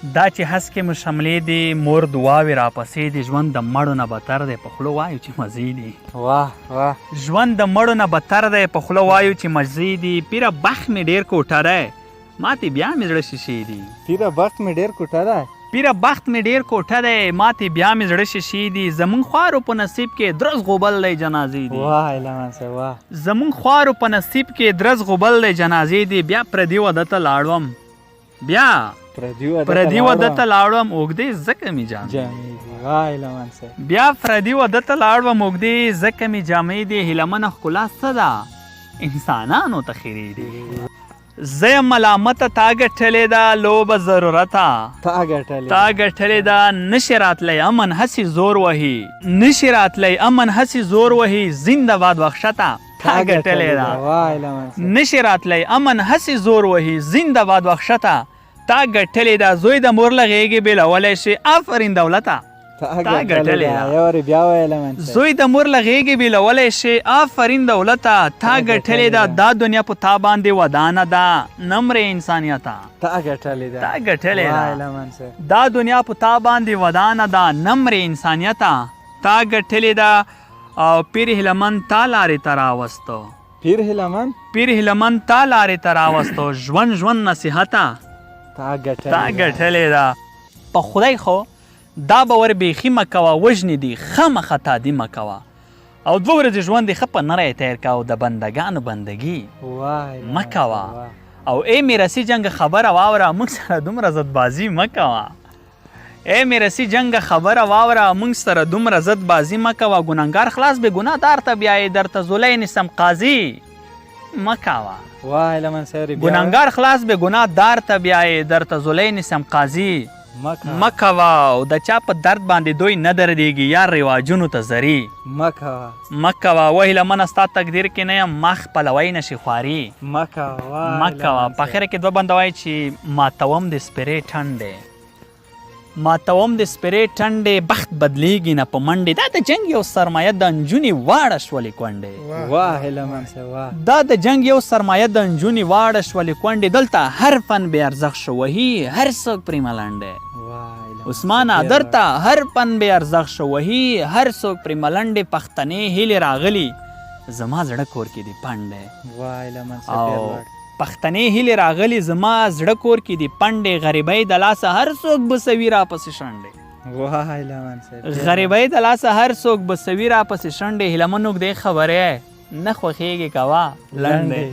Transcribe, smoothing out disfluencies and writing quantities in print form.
دا چې هسکې مو شملې دي مور دعاوې راپسې دي ژوند د مړو نه بتر دی په خوله وایو چې مزې دي واه واه ژوند د مړو نه بتر دی په خوله وایو چې مزې دي پیره بخت مې ډېر کوټه دی ماتې بیا مې زړه شیشې دي پیره بخت مې ډېر کوټه دی پیره بخت مې ډېر کوټه دی ماتې بیا مې زړه شیشې دي زمونږ خوارو په نصیب کې درز غوبل دی جنازې دي واه هیله صاحب واه زمونږ خوارو په نصیب کې درز غوبل دی جنازې دي بیا پردي واده ته لاړم بیا پردي واده ته لاړم اوږدې ځکه مې جامې دي واه هیله صاحب بیا پردي واده ته لاړم اوږدې ځکه مې جامې دي هیلمنه ښکلا څه ده انسانانو ته خیرې دي زه یم ملامته تا ګټلې ده لوبه ضرورته تا ګټلې ده نشي راتلی امن هسې زور وهي نشي راتلی امن هسې زور وهي زنده باد وخشته تا ګټلې ده نشي راتلی امن هسې زور وهي زنده باد وخشته تا ګټلې ده زوی د مور له غېږې بېلولی شي آفرین دولته تا ګټلې ده زوی د مور له غېږې بېلولی شي آفرین دولته تا ګټلې ده دا دنیا په تا باندې ودانه ده نمرې انسانیته تا ګټلې ده دا دنیا په تا باندې ودانه ده نمرې انسانیته تا ګټلې ده او پیر هیلمن تا لارې ته راوستو پیر هیلمن تا لارې ته راوستو ژوند نصیحته تا ګټلې ده په خدای خو دا باور بیخي مه کوه وژنې دي خامخا تادي مه کوه او 2 ورځې ژوند دې ښه په نری تیر که او د بندګانو بندګي مه کوه او ای میرسي جنګ خبره واوره موږ سره دومره زدبازي مه کوه ای میرسي جنګ خبره واوره موږ سره دومره زدبازي مه کوه ګنهګار خلاص به ګناهدار ته بیایې درته زولی نیسم قاضي مه کوه ګنهګار خلاص به ګناهدار ته بیایې درته زولی نیسم قاضي مه کوه او د چا په درد باندې دوی نه دردېږي یار رواجونو ته زري مه کوه وهیله منه ستا تقدیر کې نه یم ما خپلوی نشي خواري مه کوه په اخره کې 2 بنده وایي چې ماتوم د سپرې ټنډې بخت بدلیږي نه په منډې دا د جنګ یو سرمایه د نجونې واړه شولې کونډې دا د جنګ یو سرمایه د نجونې واړه شولې کونډې دلته هر فن بې ارزښت شو وهي هر څوک پرې ملنډې عثمانه درته هر فن بې ارزښت شو وهي هر څوک پرې ملنډې پښتنې هیلې راغلي زما زړه کور کې دي پنډې او پښتنې هیلې راغلي زما زړه کور کې دي پنډې غریبۍ د لاسه هر څوک بسوي راپسې شنډې غریبۍ د لاسه هر څوک بسوي راپسې شنډې هیلمن اوږدې خبرې نه خوښېږي کوه لنډې